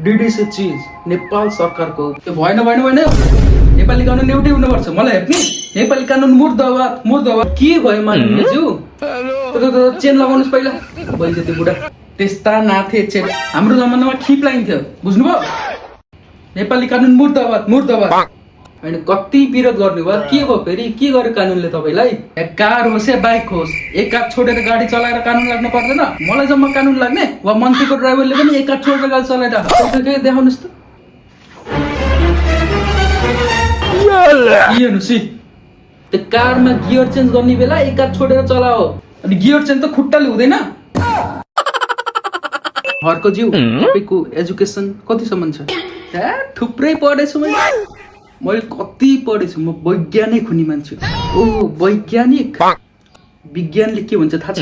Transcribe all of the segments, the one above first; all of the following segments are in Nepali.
डिडिसी चिज नेपाल सरकारको त्यो भएन भएन भएन नेपाली कानुन एउटै हुनुपर्छ मलाई हेप्ने नेपाली कानुन मुर्दाबाद के भयो माननीयज्यू चेन लगाउनुहोस् पहिला भइसक्यो त्यो बुढा त्यस्ता नाथे चेन हाम्रो जमानामा खिप लाइन्थ्यो बुझ्नुभयो नेपाली कानुन मुर्दाबाद होइन कति विरोध गर्नुभयो के भयो फेरि के गर्यो कानुनले तपाईँलाई कार होस् या बाइक होस् एक हात छोडेर गाडी चलाएर कानुन लाग्नु पर्दैन मलाई जम्मा कानुन लाग्ने वा मन्त्रीको ड्राइभरले पनि एक हात छोडेर गाडी चलाएर देखाउनुहोस् त हेर्नुहोस् त्यो कारमा गियर चेन्ज गर्ने बेला एक हात छोडेर चलाओ अनि गियर चेन्ज त खुट्टाले हुँदैन घरको जिउ तपाईँको एजुकेसन कतिसम्म छ थुप्रै पढेछु मैले कति पढेछु म वैज्ञानिक हुने मान्छे ओ वैज्ञानिक विज्ञानले के भन्छ थाहा छ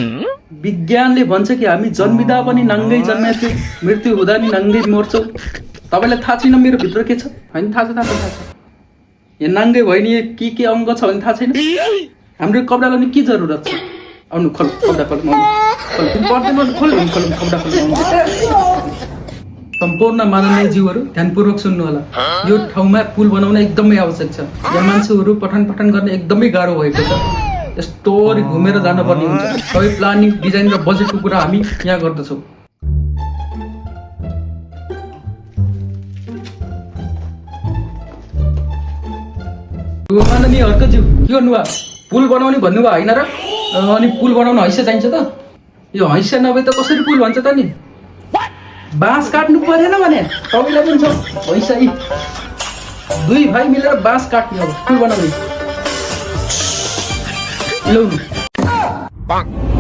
विज्ञानले भन्छ कि हामी जन्मिँदा पनि नाङ्गै जन्मेको मृत्यु हुँदा नि नाङ्गै मर्छौँ तपाईँलाई थाहा छैन मेरो भित्र के छ होइन थाहा छ यहाँ नाङ्गै भयो नि के अङ्ग छ भने थाहा छैन हाम्रो कपडा लाउने के जरुरत छ आउनु खोल कपडा सम्पूर्ण माननीय जीवहरू ध्यानपूर्वक सुन्नु होला यो ठाउँमा पुल बनाउन एकदमै आवश्यक छ यहाँ मान्छेहरू पठन गर्ने एकदमै गाह्रो भएको छ यस्तो घुमेर जानुपर्ने हुन्छ सबै प्लानिङ डिजाइन र बजेटको कुरा हामी यहाँ गर्दछौँ माननीय हर्कज्यू के गर्नुभयो पुल बनाउने भन्नुभयो होइन र अनि पुल बनाउन हैसिया चाहिन्छ त यो हैसिया नभए त कसरी पुल भन्छ त नि बाँस काट्नु परेन भने तपाईँलाई पनि छ हैसिया दुई भाइ मिलेर बाँस काट्ने अब पुल बनाउने ल्याउनु